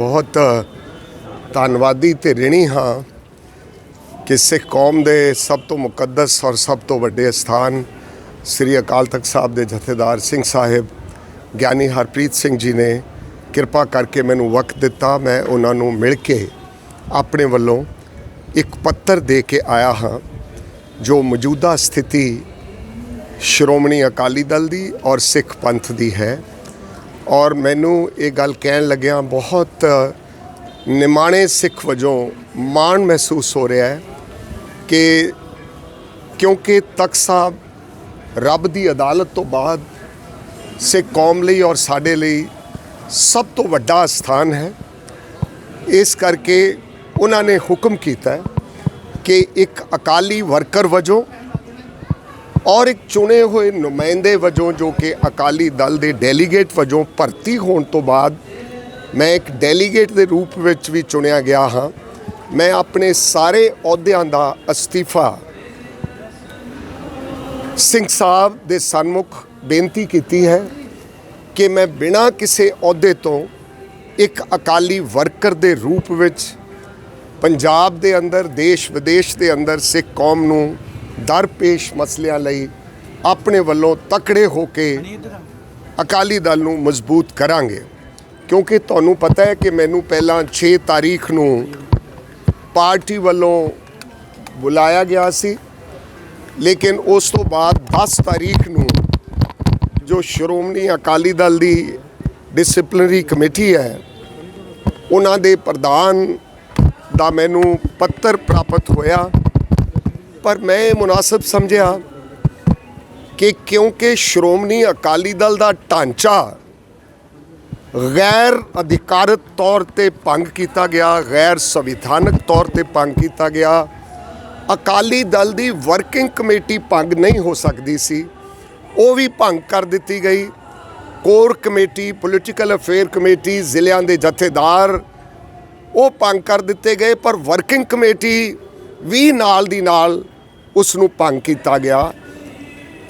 बहुत धन्नवादी ते ऋणी हाँ कि सिख कौम के सब तो मुकद्दस और सब तो वड्डे स्थान श्री अकाल तख्त साहब के जथेदार सिंह साहिब ज्ञानी हरप्रीत सिंह जी ने किरपा करके मैनू वक्त दिता। मैं उन्होंने मिल के अपने वालों एक पत्र दे के आया हाँ जो मौजूदा स्थिति श्रोमणी अकाली दल दी और सिख पंथ दी है। और मैनू ये गल कहन लग्या बहुत निमाणे सिख वजों माण महसूस हो रहा है कि क्योंकि तख्त साहब रब की अदालत तो बाद सिख कौम लई और साडे लई सब तो वड्डा स्थान है। इस करके उन्होंने हुक्म किया कि एक अकाली वर्कर वजों और एक चुने हुए नुमाइंदे वजों जो कि अकाली दल के डेलीगेट वजों भर्ती होने तो बाद मैं एक डेलीगेट के रूप में भी चुनिया गया हाँ। मैं अपने सारे अहुदियां का अस्तीफा सिंह साहब दे सन्मुख बेनती की है कि मैं बिना किसी अहुदे तो एक अकाली वर्कर के रूप में पंजाब दे अंदर देश विदेश के अंदर सिख कौम नूं दरपेश मसलियां लई अपने वल्लों तकड़े होके अकाली दल नूं मजबूत करांगे। क्योंकि तुहानूं पता है कि मैनू पहला 6 तारीख नूं पार्टी वल्लों बुलाया गया सी, लेकिन उस तो बाद 10 तारीख नूं जो श्रोमणी अकाली दल की डिसिपलिनरी कमेटी है उन्हां दे प्रधान दा मैनू पत्र प्राप्त होया। पर मैं मुनासिब समझिया कि क्योंकि श्रोमणी अकाली दल का ढांचा गैर अधिकारत तौर पर भंग किया गया, गैर संविधानक तौर पर भंग किया गया, अकाली दल की वर्किंग कमेटी भंग नहीं हो सकती सी, वो भी भंग कर दी गई। Core committee, political affair committee, जिलियां दे जथेदार वो भंग कर दिते गए, पर वर्किंग कमेटी भी नाल दी नाल उसनूं भंग किया गया।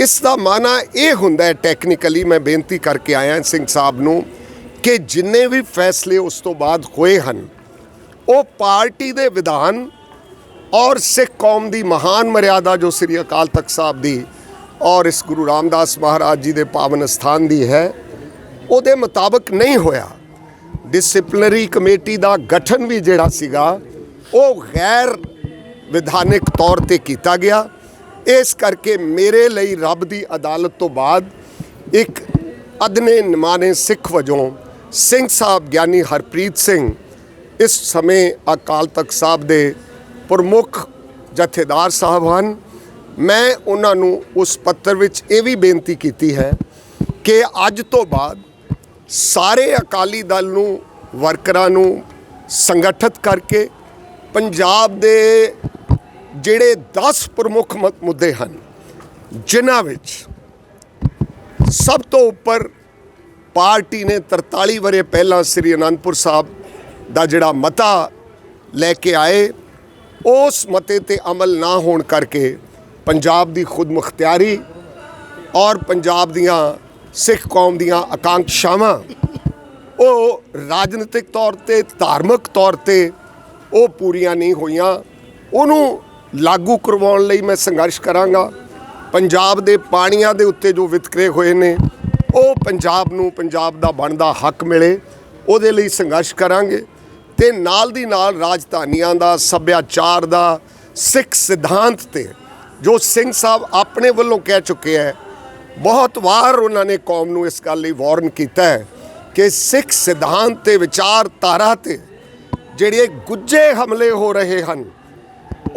इसका माना ये हुंदा है टैक्नीकली, मैं बेनती करके आया सिंह साहब नूं कि जिन्ने भी फैसले उस तो बाद होए हन वो पार्टी दे विधान और सिख कौम की महान मर्यादा जो श्री अकाल तख्त साहब दी और इस गुरु रामदास महाराज जी के पावन स्थान दी है उहदे मुताबिक नहीं होया। डिसिपलिनरी कमेटी का गठन भी जिहड़ा सीगा वो गैर विधानिक तौर पर किया गया। इस करके मेरे लिए रब की अदालत तो बाद एक अदने निमाने सिख वजों सिंह साहब ज्ञानी हरप्रीत सिंह इस समय अकाल तख्त साहब के प्रमुख जथेदार साहब हैं। मैं उन्होंने उस पत्र विच ये भी बेनती की है कि अज तो बाद सारे अकाली दल नूं वर्करां नूं संगठित करके पंजाब दे जिहड़े 10 प्रमुख मुद्दे हैं जिन्हां विच सब तो उपर पार्टी ने 43 वरे पहला श्री आनंदपुर साहब का जिहड़ा मता लैके आए उस मते ते अमल ना होने करके पंजाब की खुद मुख्तियारी और पंजाब दियाँ सिख कौम दियाँ आकांक्षावां वो राजनीतिक तौर पर धार्मिक तौर पर वो पूरियां नहीं होईयां। उन्होंने लागू करवाउण लई मैं संघर्ष करांगा। पंजाब दे पाणियां दे उत्ते जो वितकरे होए ने वो पंजाब नूं पंजाब दा बनदा हक मिले उहदे लई संघर्ष करांगे। ते नाल दी नाल राजधानियां दा सभ्याचार दा सिख सिद्धांत ते जो सिंह साहब अपने वल्लों कह चुके हैं, बहुत वार उन्होंने कौम नूं इस गल लई वार्न कीता है कि सिख सिद्धांत ते विचारधारा ते जिहड़े गुज्जे हमले हो रहे हैं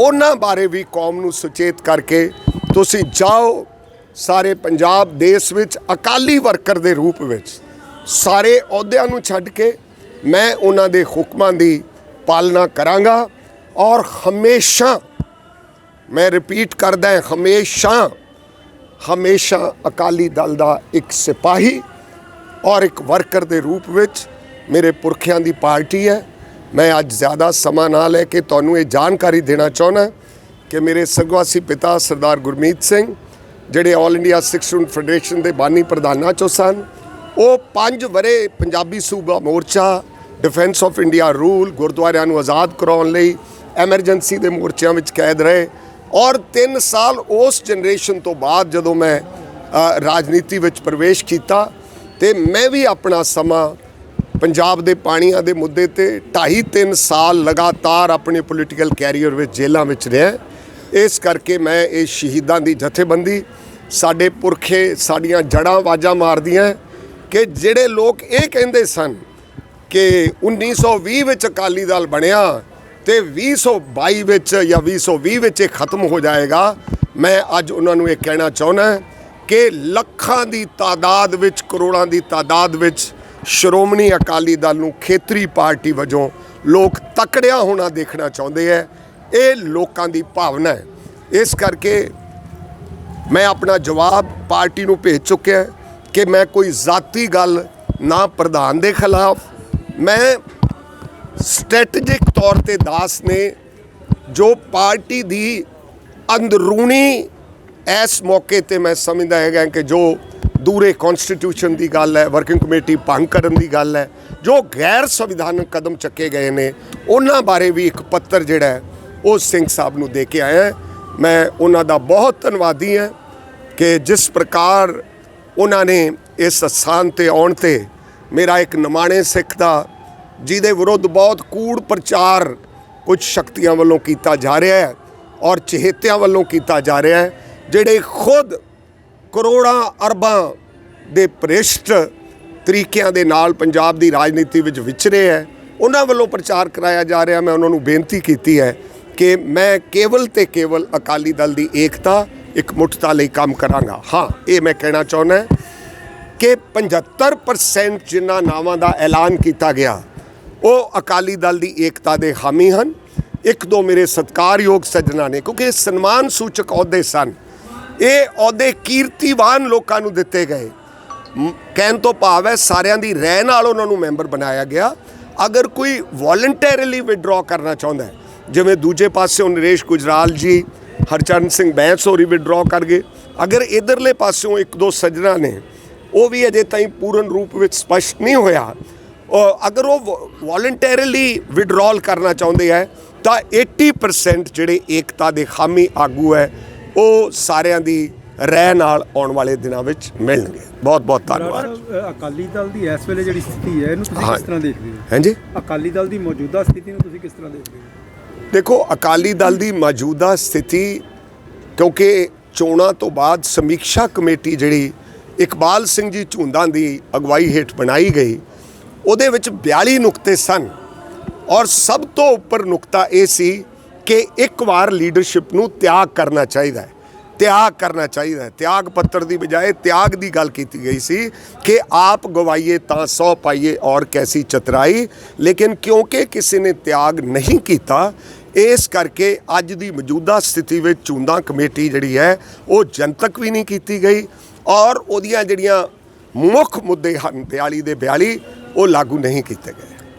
उन्हां बारे भी कौम नूं सुचेत करके तुसीं जाओ सारे पंजाब देश विच अकाली वर्कर दे रूप विच सारे अहुदियां नूं छड्ड के मैं उन्हां दे हुक्मां दी पालना करांगा और हमेशा, मैं रिपीट करदा हमेशा हमेशा अकाली दल दा एक सिपाही और एक वर्कर दे रूप विच मेरे पुरखियां दी पार्टी है। मैं अज ज़्यादा समा ना लैके तुहानूं ये जानकारी देना चाहुंदा कि मेरे सगवासी पिता सरदार गुरमीत सिंह जिहड़े all India Sikh student federation के बानी प्रधानां चों सन, वो 5 वरे पंजाबी सूबा मोर्चा डिफेंस ऑफ इंडिया रूल, गुरुद्वारिਆਂ ਨੂੰ ਆਜ਼ਾਦ ਕਰਾਉਣ ਲਈ ਐਮਰਜੈਂਸੀ ਦੇ ਮੋਰਚਿਆਂ ਵਿੱਚ ਕੈਦ ਰਹੇ। ਔਰ 3 ਸਾਲ ਉਸ ਜਨਰੇਸ਼ਨ ਤੋਂ ਬਾਅਦ ਜਦੋਂ ਮੈਂ ਰਾਜਨੀਤੀ ਵਿੱਚ ਪ੍ਰਵੇਸ਼ ਕੀਤਾ ਤੇ ਮੈਂ ਵੀ ਆਪਣਾ ਸਮਾਂ ਪੰਜਾਬ ਦੇ ਪਾਣੀਆਂ ਦੇ ਮੁੱਦੇ ਤੇ 2.5-3 ਸਾਲ ਲਗਾਤਾਰ ਆਪਣੇ ਪੋਲੀਟੀਕਲ ਕੈਰੀਅਰ ਵਿੱਚ ਜੇਲ੍ਹਾਂ ਵਿੱਚ ਰਿਹਾ। ਇਸ ਕਰਕੇ ਮੈਂ ਇਹ ਸ਼ਹੀਦਾਂ ਦੀ ਜਥੇਬੰਦੀ, ਸਾਡੇ ਪੁਰਖੇ ਸਾਡੀਆਂ ਜੜ੍ਹਾਂ ਆਵਾਜ਼ਾਂ ਮਾਰਦੀਆਂ ਕਿ ਜਿਹੜੇ ਲੋਕ ਇਹ ਕਹਿੰਦੇ ਸਨ ਕਿ 1920 ਵਿੱਚ ਅਕਾਲੀ ਦਲ ਬਣਿਆ ਤੇ 2022 ਵਿੱਚ ਜਾਂ 2020 ਵਿੱਚ ਇਹ ਖਤਮ ਹੋ ਜਾਏਗਾ, ਮੈਂ ਅੱਜ ਉਹਨਾਂ ਨੂੰ ਇਹ ਕਹਿਣਾ ਚਾਹੁੰਦਾ ਕਿ ਲੱਖਾਂ ਦੀ ਤਾਦਾਦ ਵਿੱਚ, ਕਰੋੜਾਂ ਦੀ ਤਾਦਾਦ ਵਿੱਚ ਸ਼੍ਰੋਮਣੀ ਅਕਾਲੀ ਦਲ ਨੂੰ ਖੇਤਰੀ ਪਾਰਟੀ ਵਜੋਂ ਲੋਕ ਤਕੜਿਆ ਹੋਣਾ ਦੇਖਣਾ ਚਾਹੁੰਦੇ ਹੈ। ਇਹ ਲੋਕਾਂ ਦੀ ਭਾਵਨਾ ਹੈ। ਇਸ ਕਰਕੇ ਮੈਂ ਆਪਣਾ ਜਵਾਬ ਪਾਰਟੀ ਨੂੰ ਭੇਜ ਚੁੱਕਿਆ ਕਿ ਮੈਂ ਕੋਈ ਜ਼ਾਤੀ ਗੱਲ ਨਾ ਪ੍ਰਧਾਨ ਦੇ ਖਿਲਾਫ, ਮੈਂ ਸਟ੍ਰੈਟੇਜਿਕ ਤੌਰ ਤੇ ਦਾਸ ਨੇ ਜੋ ਪਾਰਟੀ ਦੀ ਅੰਦਰੂਨੀ ਇਸ ਮੌਕੇ ਤੇ ਮੈਂ ਸਮਝਦਾ ਹੈਗਾ ਕਿ ਜੋ ਦੂਰੇ ਕਨਸਟੀਟਿਊਸ਼ਨ ਦੀ ਗੱਲ ਹੈ, ਵਰਕਿੰਗ ਕਮੇਟੀ ਭੰਗ ਕਰਨ ਦੀ ਗੱਲ ਹੈ, ਜੋ ਗੈਰ ਸੰਵਿਧਾਨਕ ਕਦਮ ਚੱਕੇ ਗਏ ਨੇ, ਉਹਨਾਂ ਬਾਰੇ ਵੀ ਇੱਕ ਪੱਤਰ ਜਿਹੜਾ ਹੈ ਉਹ ਸਿੰਘ ਸਾਹਿਬ ਨੂੰ ਦੇ ਕੇ ਆਇਆ। ਮੈਂ ਉਹਨਾਂ ਦਾ ਬਹੁਤ ਧੰਨਵਾਦੀ ਹਾਂ ਕਿ ਜਿਸ ਪ੍ਰਕਾਰ ਉਹਨਾਂ ਨੇ ਇਸ ਸਥਾਨ ਤੇ ਆਉਣ ਤੇ ਮੇਰਾ ਇੱਕ ਨਿਮਾਣੇ ਸਿੱਖ ਦਾ, ਜਿਹਦੇ ਵਿਰੁੱਧ ਬਹੁਤ ਕੂੜ ਪ੍ਰਚਾਰ ਕੁਝ ਸ਼ਕਤੀਆਂ ਵੱਲੋਂ ਕੀਤਾ ਜਾ ਰਿਹਾ ਹੈ ਔਰ ਚਹੇਤਿਆਂ ਵੱਲੋਂ ਕੀਤਾ ਜਾ ਰਿਹਾ ਹੈ, ਜਿਹੜੇ ਖੁਦ ਕਰੋੜਾਂ ਅਰਬਾਂ ਦੇ ਭ੍ਰਿਸ਼ਟ ਤਰੀਕਿਆਂ ਦੇ ਨਾਲ ਪੰਜਾਬ ਦੀ ਰਾਜਨੀਤੀ ਵਿੱਚ ਵਿਚਰੇ ਹੈ, ਉਹਨਾਂ ਵੱਲੋਂ ਪ੍ਰਚਾਰ ਕਰਾਇਆ ਜਾ ਰਿਹਾ। ਮੈਂ ਉਹਨਾਂ ਨੂੰ ਬੇਨਤੀ ਕੀਤੀ ਹੈ ਕਿ ਮੈਂ ਕੇਵਲ ਤੇ ਕੇਵਲ ਅਕਾਲੀ ਦਲ ਦੀ ਏਕਤਾ, ਇੱਕ ਮੁੱਠਤਾ ਲਈ ਕੰਮ ਕਰਾਂਗਾ। ਹਾਂ, ਇਹ ਮੈਂ ਕਹਿਣਾ ਚਾਹੁੰਦਾ ਕਿ 75% ਜਿਨ੍ਹਾਂ ਨਾਵਾਂ ਦਾ ਐਲਾਨ ਕੀਤਾ ਗਿਆ ਉਹ ਅਕਾਲੀ ਦਲ ਦੀ ਏਕਤਾ ਦੇ ਹਾਮੀ ਹਨ। 1-2 ਮੇਰੇ ਸਤਿਕਾਰਯੋਗ ਸੱਜਣਾ ਨੇ, ਕਿਉਂਕਿ ਇਹ ਸਨਮਾਨ ਸੂਚਕ ਅਹੁਦੇ ਸਨ, ਇਹ ਅਹੁਦੇ ਕੀਰਤੀਵਾਨ ਲੋਕਾਂ ਨੂੰ ਦਿੱਤੇ ਗਏ। ਕਹਿਣ ਤੋਂ ਭਾਵ ਹੈ ਸਾਰਿਆਂ ਦੀ ਰਾਏ ਨਾਲ ਉਹਨਾਂ ਨੂੰ ਮੈਂਬਰ ਬਣਾਇਆ ਗਿਆ। ਅਗਰ ਕੋਈ ਵੋਲੰਟੈਰੀਲੀ ਵਿਡਰਾ ਕਰਨਾ ਚਾਹੁੰਦਾ ਹੈ, ਜਿਵੇਂ ਦੂਜੇ ਪਾਸਿਓਂ ਨਰੇਸ਼ ਗੁਜਰਾਲ ਜੀ, ਹਰਚਰਨ ਸਿੰਘ ਬੈਂਸ ਹੋਰੀ ਵਿਡਰਾ ਕਰ ਗਏ, ਅਗਰ ਇਧਰਲੇ ਪਾਸਿਓਂ 1-2 ਸੱਜਣਾ ਨੇ, ਉਹ ਵੀ ਅਜੇ ਤਾਈਂ ਪੂਰਨ ਰੂਪ ਵਿੱਚ ਸਪਸ਼ਟ ਨਹੀਂ ਹੋਇਆ, ਅਗਰ ਉਹ ਵੋਲੰਟੈਰੀਲੀ ਵਿਡਰਾਲ ਕਰਨਾ ਚਾਹੁੰਦੇ ਹੈ ਤਾਂ 80% ਜਿਹੜੇ ਏਕਤਾ ਦੇ ਹਾਮੀ ਆਗੂ ਹੈ ਉਹ ਸਾਰਿਆਂ ਦੀ ਰਾਏ ਨਾਲ ਆਉਣ ਵਾਲੇ ਦਿਨਾਂ ਵਿੱਚ ਮਿਲਣਗੇ। ਬਹੁਤ ਬਹੁਤ ਧੰਨਵਾਦ। ਅਕਾਲੀ ਦਲ ਦੀ ਇਸ ਵੇਲੇ ਜਿਹੜੀ ਸਥਿਤੀ ਹੈ ਇਹਨੂੰ ਤੁਸੀਂ ਕਿਸ ਤਰ੍ਹਾਂ ਦੇਖਦੇ ਹੋ? ਹਾਂਜੀ, ਅਕਾਲੀ ਦਲ ਦੀ ਮੌਜੂਦਾ ਸਥਿਤੀ ਨੂੰ ਤੁਸੀਂ ਕਿਸ ਤਰ੍ਹਾਂ ਦੇਖਦੇ ਹੋ? ਦੇਖੋ, ਅਕਾਲੀ ਦਲ ਦੀ ਮੌਜੂਦਾ ਸਥਿਤੀ, ਕਿਉਂਕਿ ਚੋਣਾਂ ਤੋਂ ਬਾਅਦ ਸਮੀਖਿਆ ਕਮੇਟੀ ਜਿਹੜੀ ਇਕਬਾਲ ਸਿੰਘ ਜੀ ਝੁੰਦਾਂ ਦੀ ਅਗਵਾਈ ਹੇਠ ਬਣਾਈ ਗਈ, ਉਹਦੇ ਵਿੱਚ 42 ਨੁਕਤੇ ਸਨ ਔਰ ਸਭ ਤੋਂ ਉੱਪਰ ਨੁਕਤਾ ਇਹ ਸੀ ਕਿ ਇੱਕ ਵਾਰ ਲੀਡਰਸ਼ਿਪ ਨੂੰ ਤਿਆਗ ਕਰਨਾ ਚਾਹੀਦਾ ਹੈ, ਤਿਆਗ ਕਰਨਾ ਚਾਹੀਦਾ ਹੈ। ਤਿਆਗ ਪੱਤਰ ਦੀ ਬਜਾਏ ਤਿਆਗ ਦੀ ਗੱਲ ਕੀਤੀ ਗਈ ਸੀ ਕਿ ਆਪ ਗਵਾਈਏ ਤਾਂ 100 ਪਾਈਏ ਔਰ ਕੈਸੀ ਚਤਰਾਈ, ਲੇਕਿਨ ਕਿਉਂਕਿ ਕਿਸੇ ਨੇ ਤਿਆਗ ਨਹੀਂ ਕੀਤਾ, ਇਸ ਕਰਕੇ ਅੱਜ ਦੀ ਮੌਜੂਦਾ ਸਥਿਤੀ ਵਿੱਚ ਝੁੰਦਾਂ ਕਮੇਟੀ ਜਿਹੜੀ ਹੈ ਉਹ ਜਨਤਕ ਵੀ ਨਹੀਂ ਕੀਤੀ ਗਈ ਔਰ ਉਹਦੀਆਂ ਜਿਹੜੀਆਂ ਮੁੱਖ ਮੁੱਦੇ ਹਨ 42 ਦੇ 42 ਉਹ ਲਾਗੂ ਨਹੀਂ ਕੀਤੇ ਗਏ।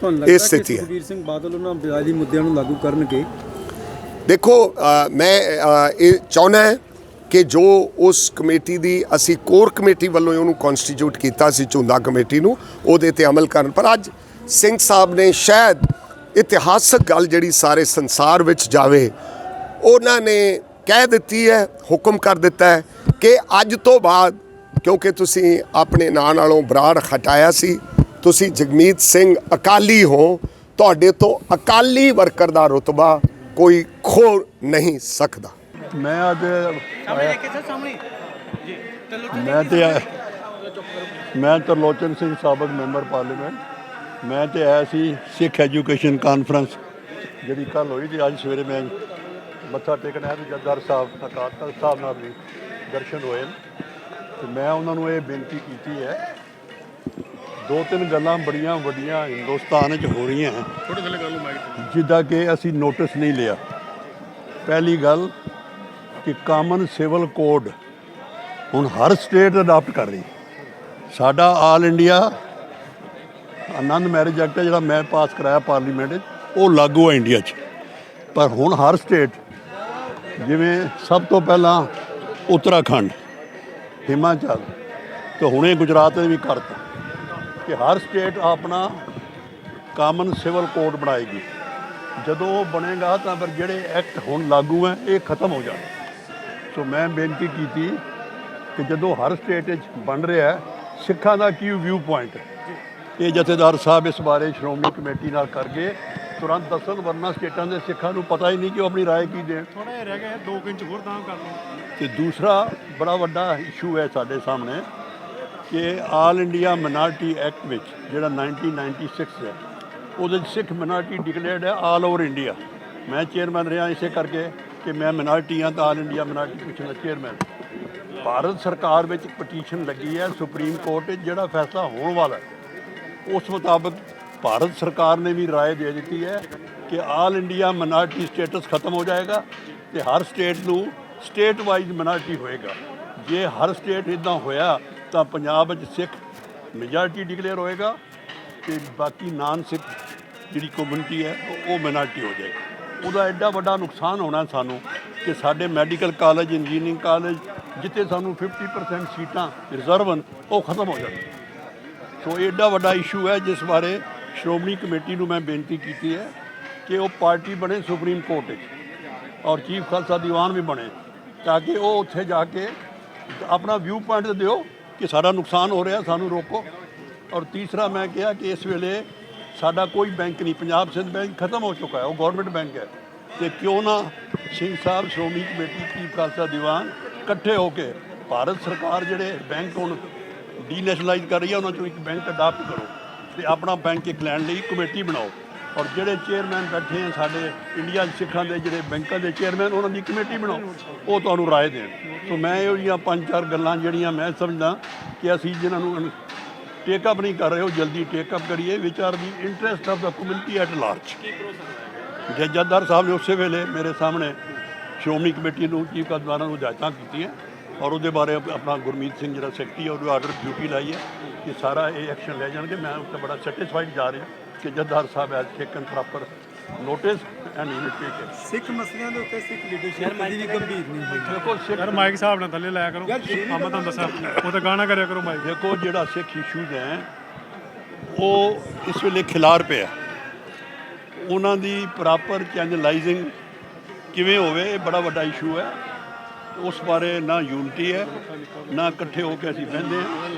ਇਹ ਸਥਿਤੀ ਹੈ। ਸੁਖਬੀਰ ਸਿੰਘ ਬਾਦਲ ਉਹਨਾਂ 42 ਮੁੱਦਿਆਂ ਨੂੰ ਲਾਗੂ ਕਰਨਗੇ? ਦੇਖੋ, ਮੈਂ ਇਹ ਚਾਹੁੰਦਾ ਕਿ ਜੋ ਉਸ ਕਮੇਟੀ ਦੀ ਅਸੀਂ ਕੋਰ ਕਮੇਟੀ ਵੱਲੋਂ ਉਹਨੂੰ ਕਨਸਟੀਟਿਊਟ ਕੀਤਾ ਸੀ ਝੁੰਦਾਂ ਕਮੇਟੀ ਨੂੰ, ਉਹਦੇ ਤੇ ਅਮਲ ਕਰਨ। ਪਰ ਅੱਜ ਸਿੰਘ ਸਾਹਿਬ ਨੇ ਸ਼ਾਇਦ ਇਤਿਹਾਸਕ ਗੱਲ ਜਿਹੜੀ ਸਾਰੇ ਸੰਸਾਰ ਵਿੱਚ ਜਾਵੇ, ਉਹਨਾਂ ਨੇ ਕਹਿ ਦਿੱਤੀ ਹੈ, ਹੁਕਮ ਕਰ ਦਿੱਤਾ ਹੈ ਕਿ ਅੱਜ ਤੋਂ ਬਾਅਦ, ਕਿਉਂਕਿ ਤੁਸੀਂ ਆਪਣੇ ਨਾਂ ਨਾਲੋਂ ਬਰਾੜ ਹਟਾਇਆ ਸੀ, ਤੁਸੀਂ ਜਗਮੀਤ ਸਿੰਘ ਅਕਾਲੀ ਹੋ, ਤੁਹਾਡੇ ਤੋਂ ਅਕਾਲੀ ਵਰਕਰ ਦਾ ਰੁਤਬਾ ਕੋਈ ਖੋ ਨਹੀਂ ਸਕਦਾ। ਮੈਂ ਅੱਜ ਮੈਂ ਤਰਲੋਚਨ ਸਿੰਘ ਸਾਬਕ ਮੈਂਬਰ ਪਾਰਲੀਮੈਂਟ, ਮੈਂ ਤੇ ਆਇਆ ਸੀ ਸਿੱਖ ਐਜੂਕੇਸ਼ਨ ਕਾਨਫਰੰਸ ਜਿਹੜੀ ਕੱਲ੍ਹ ਹੋਈ ਤੇ ਅੱਜ ਸਵੇਰੇ ਮੈਂ ਮੱਥਾ ਟੇਕਣ ਆਇਆ ਤੇ ਜਥੇਦਾਰ ਸਾਹਿਬ ਅਕਾਲ ਤਖ਼ਤ ਸਾਹਿਬ ਨਾਲ ਵੀ ਦਰਸ਼ਨ ਹੋਏ ਤੇ ਮੈਂ ਉਹਨਾਂ ਨੂੰ ਇਹ ਬੇਨਤੀ ਕੀਤੀ ਹੈ, 2-3 ਗੱਲਾਂ ਬੜੀਆਂ ਵੱਡੀਆਂ ਹਿੰਦੁਸਤਾਨ 'ਚ ਹੋ ਰਹੀਆਂ ਜਿੱਦਾਂ ਕਿ ਅਸੀਂ ਨੋਟਿਸ ਨਹੀਂ ਲਿਆ। ਪਹਿਲੀ ਗੱਲ ਕਿ ਕਾਮਨ ਸਿਵਲ ਕੋਡ ਹੁਣ ਹਰ ਸਟੇਟ ਅਡਾਪਟ ਕਰ ਰਹੀ। ਸਾਡਾ ਆਲ ਇੰਡੀਆ ਆਨੰਦ ਮੈਰਿਜ ਐਕਟ ਜਿਹੜਾ ਮੈਂ ਪਾਸ ਕਰਾਇਆ ਪਾਰਲੀਮੈਂਟ 'ਚ, ਉਹ ਲਾਗੂ ਹੈ ਇੰਡੀਆ 'ਚ, ਪਰ ਹੁਣ ਹਰ ਸਟੇਟ, ਜਿਵੇਂ ਸਭ ਤੋਂ ਪਹਿਲਾਂ ਉੱਤਰਾਖੰਡ, ਹਿਮਾਚਲ ਤੇ ਹੁਣੇ ਗੁਜਰਾਤ ਨੇ ਵੀ ਕਰਤਾ ਕਿ ਹਰ ਸਟੇਟ ਆਪਣਾ ਕਾਮਨ ਸਿਵਲ ਕੋਡ ਬਣਾਏਗੀ। ਜਦੋਂ ਉਹ ਬਣੇਗਾ ਤਾਂ ਫਿਰ ਜਿਹੜੇ ਐਕਟ ਹੁਣ ਲਾਗੂ ਹੈ ਇਹ ਖਤਮ ਹੋ ਜਾਣ। ਸੋ ਮੈਂ ਬੇਨਤੀ ਕੀਤੀ ਕਿ ਜਦੋਂ ਹਰ ਸਟੇਟ ਵਿੱਚ ਬਣ ਰਿਹਾ ਹੈ, ਸਿੱਖਾਂ ਦਾ ਕੀ ਵਿਊ ਪੁਆਇੰਟ ਹੈ, ਇਹ ਜਥੇਦਾਰ ਸਾਹਿਬ ਇਸ ਬਾਰੇ ਸ਼੍ਰੋਮਣੀ ਕਮੇਟੀ ਨਾਲ ਕਰਕੇ ਤੁਰੰਤ ਦੱਸਣ, ਵਰਨਾ ਸਟੇਟਾਂ ਦੇ ਸਿੱਖਾਂ ਨੂੰ ਪਤਾ ਹੀ ਨਹੀਂ ਕਿ ਉਹ ਆਪਣੀ ਰਾਏ ਕੀ ਦੇਣ। ਥੋੜਾ ਜਿਹਾ ਰਹਿ ਗਿਆ 2 ਇੰਚ ਹੋਰ ਤਾਂ ਕਰ ਲਓ। ਤੇ ਦੂਸਰਾ ਬੜਾ ਵੱਡਾ ਇਸ਼ੂ ਹੈ ਸਾਡੇ ਸਾਹਮਣੇ ਕਿ ਆਲ ਇੰਡੀਆ ਮਿਨਾਰਟੀ ਐਕਟ ਵਿੱਚ ਜਿਹੜਾ 1996 ਹੈ, ਉਹਦੇ 'ਚ ਸਿੱਖ ਮਿਨਾਰਟੀ ਡਿਕਲੇਅਰਡ ਹੈ ਆਲ ਓਵਰ ਇੰਡੀਆ। ਮੈਂ ਚੇਅਰਮੈਨ ਰਿਹਾ ਇਸੇ ਕਰਕੇ ਕਿ ਮੈਂ ਮਿਨਾਰਟੀ ਹਾਂ ਤਾਂ ਆਲ ਇੰਡੀਆ ਮਿਨਾਰਟੀ ਕਮਿਸ਼ਨ ਦਾ ਚੇਅਰਮੈਨ। ਭਾਰਤ ਸਰਕਾਰ ਵਿੱਚ ਪਟੀਸ਼ਨ ਲੱਗੀ ਹੈ ਸੁਪਰੀਮ ਕੋਰਟ 'ਚ, ਜਿਹੜਾ ਫੈਸਲਾ ਹੋਣ ਵਾਲਾ ਹੈ ਉਸ ਮੁਤਾਬਕ ਭਾਰਤ ਸਰਕਾਰ ਨੇ ਵੀ ਰਾਏ ਦੇ ਦਿੱਤੀ ਹੈ ਕਿ ਆਲ ਇੰਡੀਆ ਮਿਨਾਰਟੀ ਸਟੇਟਸ ਖਤਮ ਹੋ ਜਾਏਗਾ ਤੇ ਹਰ ਸਟੇਟ ਨੂੰ ਸਟੇਟ ਵਾਈਜ਼ ਮਿਨਾਰਟੀ ਹੋਏਗਾ। ਜੇ ਹਰ ਸਟੇਟ ਇੱਦਾਂ ਹੋਇਆ ਤਾਂ ਪੰਜਾਬ ਵਿੱਚ ਸਿੱਖ ਮੈਜੋਰਟੀ ਡਿਕਲੇਅਰ ਹੋਏਗਾ ਤੇ ਬਾਕੀ ਨਾਨ ਸਿੱਖ ਜਿਹੜੀ ਕਮਿਊਨਿਟੀ ਹੈ ਉਹ ਮਿਨਾਰਟੀ ਹੋ ਜਾਏਗੀ। ਉਹਦਾ ਐਡਾ ਵੱਡਾ ਨੁਕਸਾਨ ਹੋਣਾ ਸਾਨੂੰ ਕਿ ਸਾਡੇ ਮੈਡੀਕਲ ਕਾਲਜ, ਇੰਜੀਨੀਅਰਿੰਗ ਕਾਲਜ ਜਿੱਥੇ ਸਾਨੂੰ 50% ਸੀਟਾਂ ਰਿਜ਼ਰਵ ਹਨ ਉਹ ਖਤਮ ਹੋ ਜਾਣਗੀਆਂ। ਸੋ ਇਹ ਐਡਾ ਵੱਡਾ ਇਸ਼ੂ ਹੈ ਜਿਸ ਬਾਰੇ ਸ਼੍ਰੋਮਣੀ ਕਮੇਟੀ ਨੂੰ ਮੈਂ ਬੇਨਤੀ ਕੀਤੀ ਹੈ ਕਿ ਉਹ ਪਾਰਟੀ ਬਣੇ ਸੁਪਰੀਮ ਕੋਰਟ ਵਿੱਚ ਔਰ ਚੀਫ ਖਾਲਸਾ ਦੀਵਾਨ ਵੀ ਬਣੇ ਤਾਂ ਕਿ ਉਹ ਉੱਥੇ ਜਾ ਕੇ ਆਪਣਾ ਵਿਊ ਪੁਆਇੰਟ ਦਿਓ ਕਿ ਸਾਡਾ ਨੁਕਸਾਨ ਹੋ ਰਿਹਾ, ਸਾਨੂੰ ਰੋਕੋ। ਔਰ ਤੀਸਰਾ ਮੈਂ ਕਿਹਾ ਕਿ ਇਸ ਵੇਲੇ ਸਾਡਾ ਕੋਈ ਬੈਂਕ ਨਹੀਂ, ਪੰਜਾਬ ਸਿੰਧ ਬੈਂਕ ਖਤਮ ਹੋ ਚੁੱਕਾ ਹੈ, ਉਹ ਗਵਰਨਮੈਂਟ ਬੈਂਕ ਹੈ। ਤੇ ਕਿਉਂ ਨਾ ਸਿੰਘ ਸਾਹਿਬ ਸ਼੍ਰੋਮਣੀ ਕਮੇਟੀ ਚੀਫ ਖਾਲਸਾ ਦੀਵਾਨ ਇਕੱਠੇ ਹੋ ਕੇ ਭਾਰਤ ਸਰਕਾਰ ਜਿਹੜੇ ਬੈਂਕ ਹੁਣ ਡੀਨੈਸ਼ਨਲਾਈਜ਼ ਕਰ ਰਹੀ ਹੈ ਉਹਨਾਂ 'ਚੋਂ ਇੱਕ ਬੈਂਕ ਅਡਾਪਟ ਕਰੋ ਤੇ ਆਪਣਾ ਬੈਂਕ ਇੱਕ ਲੈਣ ਲਈ ਕਮੇਟੀ ਬਣਾਓ। ਔਰ ਜਿਹੜੇ ਚੇਅਰਮੈਨ ਬੈਠੇ ਆ ਸਾਡੇ ਇੰਡੀਆ 'ਚ ਸਿੱਖਾਂ ਦੇ ਜਿਹੜੇ ਬੈਂਕਾਂ ਦੇ ਚੇਅਰਮੈਨ, ਉਹਨਾਂ ਦੀ ਕਮੇਟੀ ਬਣਾਓ, ਉਹ ਤੁਹਾਨੂੰ ਰਾਏ ਦੇਣ। ਸੋ ਮੈਂ ਇਹੋ ਜਿਹੀਆਂ 5-4 ਗੱਲਾਂ ਜਿਹੜੀਆਂ ਮੈਂ ਸਮਝਦਾ ਕਿ ਅਸੀਂ ਜਿਨ੍ਹਾਂ ਨੂੰ ਟੇਕਅਪ ਨਹੀਂ ਕਰ ਰਹੇ ਉਹ ਜਲਦੀ ਟੇਕਅਪ ਕਰੀਏ, ਵਿਚ R the interest of the community at large. ਜਥੇਦਾਰ ਸਾਹਿਬ ਨੇ ਉਸੇ ਵੇਲੇ ਮੇਰੇ ਸਾਹਮਣੇ ਸ਼੍ਰੋਮਣੀ ਕਮੇਟੀ ਨੂੰ ਚੀਫ ਕਾਰਜਕਾਰਨ ਨੂੰ ਹਦਾਇਤਾਂ ਕੀਤੀਆਂ ਔਰ ਉਹਦੇ ਬਾਰੇ ਆਪਣਾ ਗੁਰਮੀਤ ਸਿੰਘ ਜਿਹੜਾ ਸੈਕਟਰੀ ਉਹਨੂੰ ਆਰਡਰ ਡਿਊਟੀ ਲਾਈ ਹੈ ਕਿ ਸਾਰਾ ਇਹ ਐਕਸ਼ਨ ਲੈ ਜਾਣਗੇ। ਮੈਂ ਉਸ 'ਤੇ ਬੜਾ ਸੈਟਿਸਫਾਈਡ ਜਾ ਰਿਹਾ ਕਿ ਜਥੇਦਾਰ ਸਾਹਿਬ has taken proper notice and initiative. Sikh ਮਸਲਿਆਂ ਦੇ ਉੱਤੇ ਸਿੱਖ ਲੀਡਰਸ਼ਿਪ ਕਦੀ ਵੀ ਗੰਭੀਰ ਨਹੀਂ ਹੋਈ। ਦੇਖੋ ਸਿੱਖ ਯਾਰ ਮਾਈਕ ਸਾਹਿਬ ਨਾਲ ਥੱਲੇ ਲਾਇਆ ਕਰੋ, ਮੈਂ ਤੁਹਾਨੂੰ ਦੱਸਾਂ ਉਹ ਤਾਂ ਗਾਣਾ ਕਰਿਆ ਕਰੋ ਮਾਈਕ। ਦੇਖੋ ਜਿਹੜਾ ਸਿੱਖ ਇਸ਼ੂਜ਼ ਹੈ ਉਹ ਇਸ ਵੇਲੇ ਖਿਲਾਰ ਪਿਆ, ਉਹਨਾਂ ਦੀ ਪ੍ਰੋਪਰ ਚੈਨਲਾਈਜ਼ਿੰਗ ਕਿਵੇਂ ਹੋਵੇ ਇਹ ਬੜਾ ਵੱਡਾ ਇਸ਼ੂ ਹੈ। ਉਸ ਬਾਰੇ ਨਾ ਯੂਨਿਟੀ ਹੈ ਨਾ ਇਕੱਠੇ ਹੋ ਕੇ ਅਸੀਂ ਬਹਿੰਦੇ ਹਾਂ।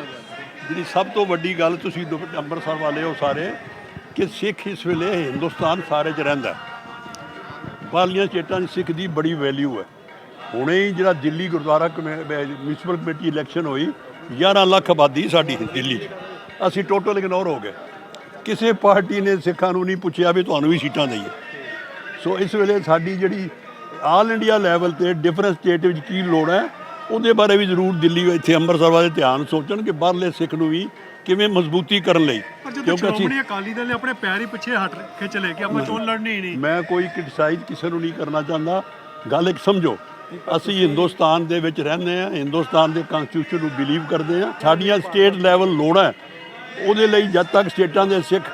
ਜਿਹੜੀ ਸਭ ਤੋਂ ਵੱਡੀ ਗੱਲ ਤੁਸੀਂ ਅੰਮ੍ਰਿਤਸਰ ਵਾਲੇ ਹੋ ਸਾਰੇ ਕਿ ਸਿੱਖ ਇਸ ਵੇਲੇ ਹਿੰਦੁਸਤਾਨ ਸਾਰੇ 'ਚ ਰਹਿੰਦਾ। ਬਾਹਰਲੀਆਂ ਸਟੇਟਾਂ 'ਚ ਸਿੱਖ ਦੀ ਬੜੀ ਵੈਲਿਊ ਹੈ। ਹੁਣੇ ਹੀ ਜਿਹੜਾ Delhi Gurdwara municipal committee election ਹੋਈ, 11 ਲੱਖ ਆਬਾਦੀ ਸਾਡੀ ਦਿੱਲੀ 'ਚ, ਅਸੀਂ ਟੋਟਲ ਇਗਨੋਰ ਹੋ ਗਏ। ਕਿਸੇ ਪਾਰਟੀ ਨੇ ਸਿੱਖਾਂ ਨੂੰ ਨਹੀਂ ਪੁੱਛਿਆ ਵੀ ਤੁਹਾਨੂੰ ਵੀ ਸੀਟਾਂ ਦੇਈਏ। ਸੋ ਇਸ ਵੇਲੇ ਸਾਡੀ ਜਿਹੜੀ ਆਲ ਇੰਡੀਆ ਲੈਵਲ 'ਤੇ ਡਿਫਰੈਂਟ ਸਟੇਟ ਵਿੱਚ ਕੀ ਲੋੜ ਹੈ ਉਹਦੇ ਬਾਰੇ ਵੀ ਜ਼ਰੂਰ ਦਿੱਲੀ ਇੱਥੇ ਅੰਮ੍ਰਿਤਸਰ ਵਾਲੇ ਧਿਆਨ ਸੋਚਣ ਕਿ ਬਾਹਰਲੇ ਸਿੱਖ ਨੂੰ ਵੀ ਕਿਵੇਂ ਮਜ਼ਬੂਤੀ ਕਰਨ ਲਈ। ਕਿਉਂਕਿ ਅਸੀਂ ਅਕਾਲੀ ਦਲ ਨੇ ਆਪਣੇ ਪੈਰ ਹੀ ਪਿੱਛੇ ਹਟ ਕੇ ਚਲੇ ਕਿ ਆਪਾਂ ਚੋਣ ਲੜਨੀ ਹੀ ਨਹੀਂ। ਮੈਂ ਕੋਈ ਕ੍ਰਿਟਿਸਾਈਜ਼ ਕਿਸੇ ਨੂੰ ਨਹੀਂ ਕਰਨਾ ਚਾਹੁੰਦਾ। ਗੱਲ ਇੱਕ ਸਮਝੋ, ਅਸੀਂ ਹਿੰਦੁਸਤਾਨ ਦੇ ਵਿੱਚ ਰਹਿੰਦੇ ਹਾਂ, ਹਿੰਦੁਸਤਾਨ ਦੇ ਕਨਸਟੀਟਿਊਸ਼ਨ ਨੂੰ ਬਿਲੀਵ ਕਰਦੇ ਹਾਂ। ਸਾਡੀਆਂ ਸਟੇਟ ਲੈਵਲ ਲੋੜਾਂ ਹੈ, ਉਹਦੇ ਲਈ ਜਦ ਤੱਕ ਸਟੇਟਾਂ ਦੇ ਸਿੱਖ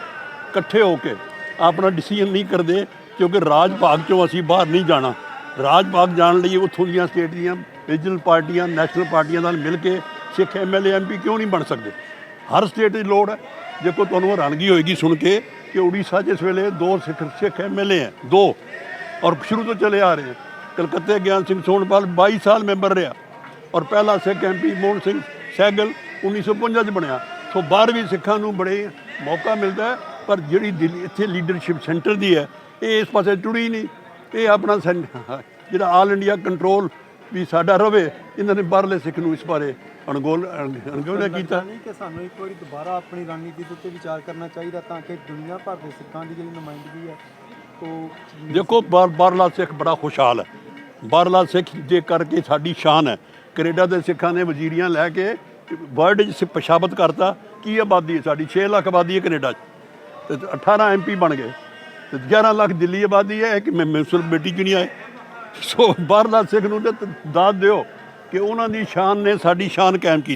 ਇਕੱਠੇ ਹੋ ਕੇ ਆਪਣਾ ਡਿਸੀਜਨ ਨਹੀਂ ਕਰਦੇ, ਕਿਉਂਕਿ ਰਾਜ ਭਾਗ 'ਚੋਂ ਅਸੀਂ ਬਾਹਰ ਨਹੀਂ ਜਾਣਾ। ਰਾਜ ਭਾਗ ਜਾਣ ਲਈ ਉੱਥੋਂ ਦੀਆਂ ਸਟੇਟ ਦੀਆਂ ਰੀਜਨਲ ਪਾਰਟੀਆਂ, ਨੈਸ਼ਨਲ ਪਾਰਟੀਆਂ ਨਾਲ ਮਿਲ ਕੇ ਸਿੱਖ MLA MP ਕਿਉਂ ਨਹੀਂ ਬਣ ਸਕਦੇ? ਹਰ ਸਟੇਟ ਦੀ ਲੋੜ ਹੈ। ਦੇਖੋ ਤੁਹਾਨੂੰ ਹੈਰਾਨਗੀ ਹੋਏਗੀ ਸੁਣ ਕੇ ਕਿ ਉੜੀਸਾ 'ਚ ਇਸ ਵੇਲੇ 2 ਸਿੱਖ MLA ਹੈ, 2, ਔਰ ਸ਼ੁਰੂ ਤੋਂ ਚਲੇ ਆ ਰਹੇ हैं। ਕਲਕੱਤੇ ਗਿਆਨ ਸਿੰਘ ਸੋਨਪਾਲ 22 ਸਾਲ ਮੈਂਬਰ ਰਿਹਾ ਔਰ ਪਹਿਲਾ ਸਿੱਖ MP ਮੋਹਨ ਸਿੰਘ ਸਹਿਗਲ 1952 'ਚ ਬਣਿਆ। ਸੋ ਬਾਹਰ ਵੀ ਸਿੱਖਾਂ ਨੂੰ ਬੜੇ ਮੌਕਾ ਮਿਲਦਾ ਹੈ, ਪਰ ਜਿਹੜੀ ਦਿੱਲੀ ਇੱਥੇ ਲੀਡਰਸ਼ਿਪ ਸੈਂਟਰ ਦੀ ਹੈ ਇਹ ਇਸ ਪਾਸੇ ਟੁੜੀ ਨਹੀਂ। ਇਹ ਆਪਣਾ ਜਿਹੜਾ ਆਲ ਇੰਡੀਆ ਕੰਟਰੋਲ ਵੀ ਸਾਡਾ ਰਵੇ, ਇਹਨਾਂ ਨੇ ਬਾਹਰਲੇ ਸਿੱਖ ਨੂੰ ਇਸ ਬਾਰੇ ਅਣਗੌਲਿਆ ਕੀਤਾ। ਨਹੀਂ ਕਿ ਸਾਨੂੰ ਇੱਕ ਵਾਰੀ ਦੁਬਾਰਾ ਆਪਣੀ ਰਣਨੀਤੀ ਦੇ ਉੱਤੇ ਵਿਚਾਰ ਕਰਨਾ ਚਾਹੀਦਾ ਤਾਂ ਕਿ ਦੁਨੀਆ ਭਰ ਦੇ ਸਿੱਖਾਂ ਦੀ ਜਿਹੜੀ ਨੁਮਾਇੰਦਗੀ ਹੈ ਉਹ ਦੇਖੋ ਬਾਹਰਲਾ ਸਿੱਖ ਬੜਾ ਖੁਸ਼ਹਾਲ ਹੈ। ਬਾਹਰਲਾ ਸਿੱਖ ਜੇ ਕਰਕੇ ਸਾਡੀ ਸ਼ਾਨ ਹੈ। ਕੈਨੇਡਾ ਦੇ ਸਿੱਖਾਂ ਨੇ ਵਜ਼ੀਰੀਆਂ ਲੈ ਕੇ ਵਰਲਡ 'ਚ ਪਛਾਵਤ ਕਰਤਾ। ਕੀ ਆਬਾਦੀ ਹੈ ਸਾਡੀ? 6 ਲੱਖ ਆਬਾਦੀ ਹੈ ਕੈਨੇਡਾ 'ਚ, ਤੇ 18 MP ਬਣ ਗਏ, ਤੇ 11 ਲੱਖ ਦਿੱਲੀ ਆਬਾਦੀ ਹੈ ਕਿ ਮਿਊਨਿਸਪਲ ਕਮੇਟੀ 'ਚ ਨਹੀਂ ਆਏ। ਸੋ ਬਾਹਰਲਾ ਸਿੱਖ ਨੂੰ ਤਾਂ ਦਾਦ ਦਿਓ ਕਿ ਉਹਨਾਂ ਦੀ ਸ਼ਾਨ ਨੇ ਸਾਡੀ ਸ਼ਾਨ ਕਾਇਮ ਕੀਤੀ।